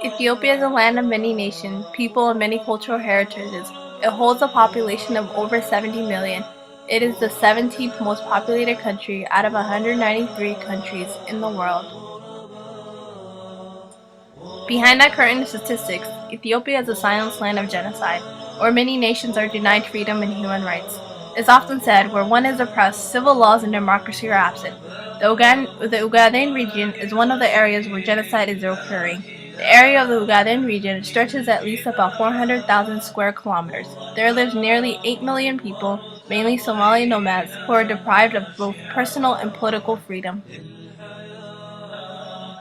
Ethiopia is a land of many nations, people, and many cultural heritages. It holds a population of over 70 million. It is the 17th most populated country out of 193 countries in the world. Behind that curtain of statistics, Ethiopia is a silent land of genocide, where many nations are denied freedom and human rights. It's often said, where one is oppressed, civil laws and democracy are absent. The Ogaden region is one of the areas where genocide is occurring. The area of the Ogaden region stretches at least about 400,000 square kilometers. There lives nearly 8 million people, mainly Somali nomads, who are deprived of both personal and political freedom.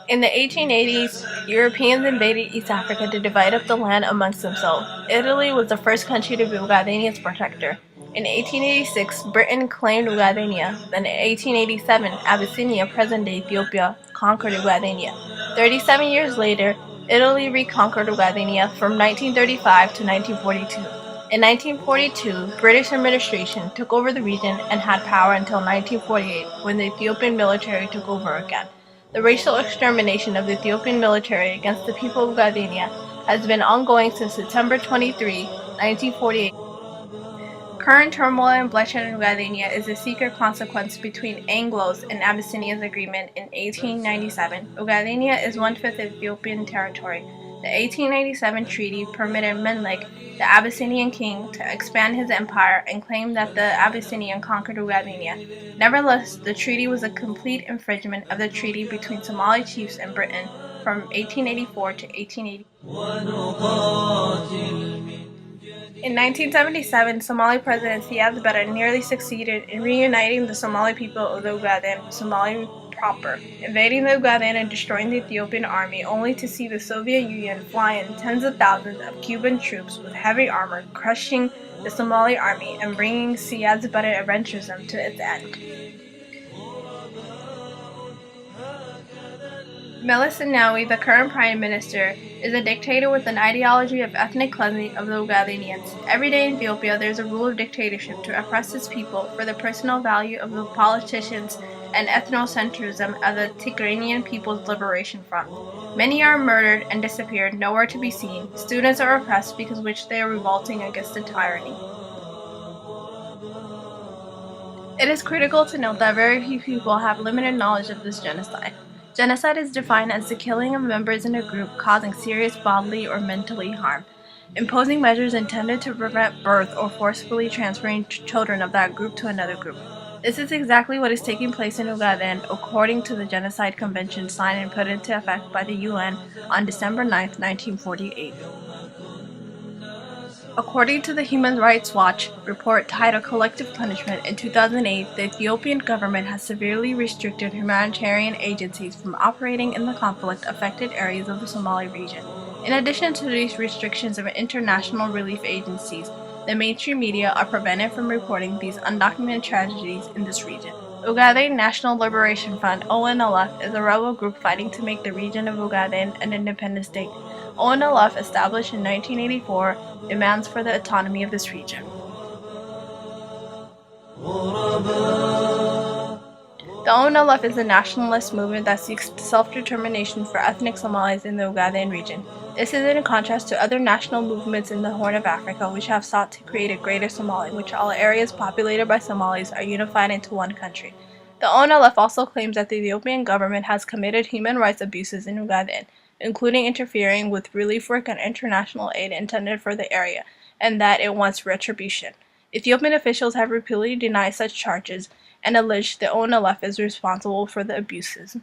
In the 1880s, Europeans invaded East Africa to divide up the land amongst themselves. Italy was the first country to be Ogadenia's protector. In 1886, Britain claimed Ogadenia. Then in 1887, Abyssinia, present-day Ethiopia, conquered Ogadenia. 37 years later, Italy reconquered Ogadenia from 1935 to 1942. In 1942, British administration took over the region and had power until 1948, when the Ethiopian military took over again. The racial extermination of the Ethiopian military against the people of Ogaden has been ongoing since September 23, 1948. Current turmoil and bloodshed in Ogaden is a secret consequence between Anglos and Abyssinia's agreement in 1897. Ogaden is one-fifth Ethiopian territory. The 1897 treaty permitted Menelik, the Abyssinian king, to expand his empire and claimed that the Abyssinian conquered Ogaden. Nevertheless, the treaty was a complete infringement of the treaty between Somali chiefs and Britain from 1884 to 1880. In 1977, Somali President Siad Barre nearly succeeded in reuniting the Somali people of the Ogaden with Somali proper, invading the Ogaden and destroying the Ethiopian army, only to see the Soviet Union fly in tens of thousands of Cuban troops with heavy armor, crushing the Somali army and bringing Siad Barre adventurism to its end. Meles Zenawi, the current prime minister, is a dictator with an ideology of ethnic cleansing of the Ogadenians. Every day in Ethiopia, there is a rule of dictatorship to oppress its people for the personal value of the politicians and ethnocentrism of the Tigranian People's Liberation Front. Many are murdered and disappeared, nowhere to be seen. Students are oppressed because of which they are revolting against the tyranny. It is critical to note that very few people have limited knowledge of this genocide. Genocide is defined as the killing of members in a group causing serious bodily or mentally harm, imposing measures intended to prevent birth or forcibly transferring children of that group to another group. This is exactly what is taking place in Ogaden according to the Genocide Convention signed and put into effect by the UN on December 9, 1948. According to the Human Rights Watch report titled Collective Punishment in 2008, the Ethiopian government has severely restricted humanitarian agencies from operating in the conflict-affected areas of the Somali region. In addition to these restrictions of international relief agencies, the mainstream media are prevented from reporting these undocumented tragedies in this region. Ogaden National Liberation Front (ONLF) is a rebel group fighting to make the region of Ogaden an independent state. ONLF, established in 1984, demands for the autonomy of this region. The ONLF is a nationalist movement that seeks self-determination for ethnic Somalis in the Ogaden region. This is in contrast to other national movements in the Horn of Africa which have sought to create a greater Somali, in which all areas populated by Somalis are unified into one country. The ONLF also claims that the Ethiopian government has committed human rights abuses in Ogaden, including interfering with relief work and international aid intended for the area, and that it wants retribution. Ethiopian officials have repeatedly denied such charges and alleged the ONLF is responsible for the abuses.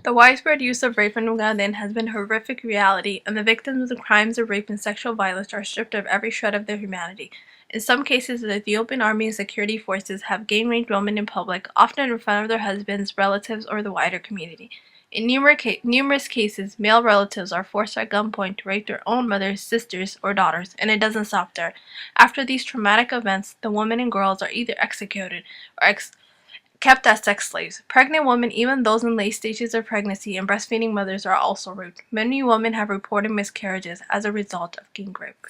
The widespread use of rape in Ogaden has been a horrific reality, and the victims of crimes of rape and sexual violence are stripped of every shred of their humanity. In some cases, the Ethiopian army and security forces have gang-raped women in public, often in front of their husbands, relatives, or the wider community. In numerous cases, male relatives are forced at gunpoint to rape their own mothers, sisters, or daughters, and it doesn't stop there. After these traumatic events, the women and girls are either executed or kept as sex slaves. Pregnant women, even those in late stages of pregnancy, and breastfeeding mothers are also raped. Many women have reported miscarriages as a result of gang rape.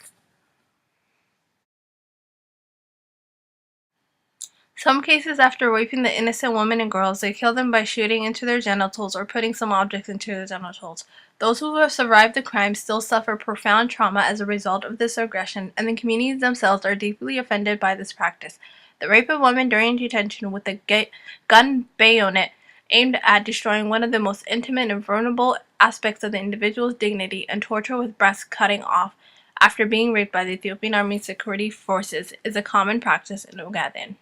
Some cases, after raping the innocent women and girls, they kill them by shooting into their genitals or putting some objects into their genitals. Those who have survived the crime still suffer profound trauma as a result of this aggression, and the communities themselves are deeply offended by this practice. The rape of women during detention with a gun bayonet aimed at destroying one of the most intimate and vulnerable aspects of the individual's dignity, and torture with breasts cutting off after being raped by the Ethiopian Army Security Forces is a common practice in Ogaden.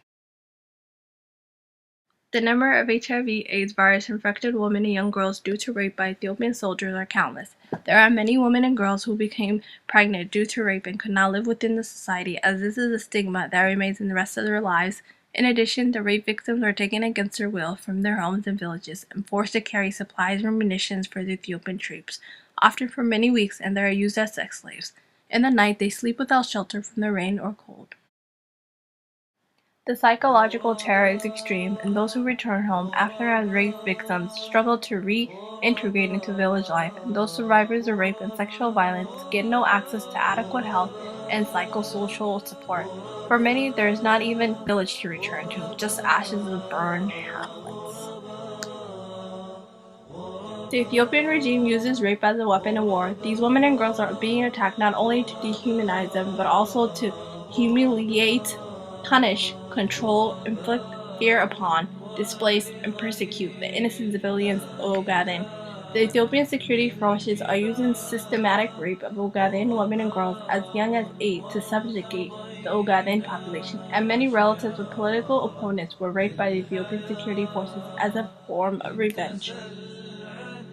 The number of HIV/AIDS virus-infected women and young girls due to rape by Ethiopian soldiers are countless. There are many women and girls who became pregnant due to rape and could not live within the society, as this is a stigma that remains in the rest of their lives. In addition, the rape victims are taken against their will from their homes and villages and forced to carry supplies or munitions for the Ethiopian troops, often for many weeks, and they are used as sex slaves. In the night, they sleep without shelter from the rain or cold. The psychological terror is extreme, and those who return home after as rape victims struggle to reintegrate into village life, and those survivors of rape and sexual violence get no access to adequate health and psychosocial support. For many, there is not even a village to return to, just ashes of burned hamlets. The Ethiopian regime uses rape as a weapon in war. These women and girls are being attacked not only to dehumanize them, but also to humiliate, punish, control, inflict fear upon, displace, and persecute the innocent civilians of Ogaden. The Ethiopian security forces are using systematic rape of Ogaden women and girls as young as 8 to subjugate the Ogaden population, and many relatives of political opponents were raped by the Ethiopian security forces as a form of revenge.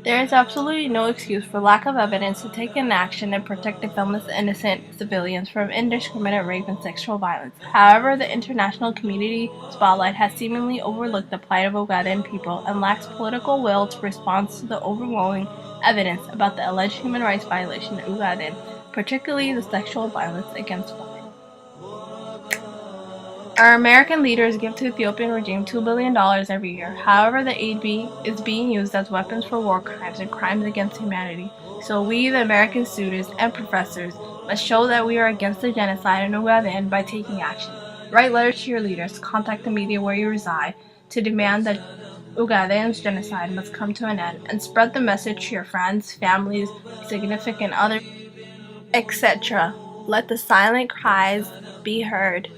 There is absolutely no excuse for lack of evidence to take an action and protect defenseless innocent civilians from indiscriminate rape and sexual violence. However, the international community spotlight has seemingly overlooked the plight of Ogaden people and lacks political will to respond to the overwhelming evidence about the alleged human rights violation in Ogaden, particularly the sexual violence against women. Our American leaders give to the Ethiopian regime $2 billion every year. However, the aid is being used as weapons for war crimes and crimes against humanity. So we, the American students and professors, must show that we are against the genocide in Ogaden by taking action. Write letters to your leaders, contact the media where you reside to demand that Ogaden's genocide must come to an end, and spread the message to your friends, families, significant others, etc. Let the silent cries be heard.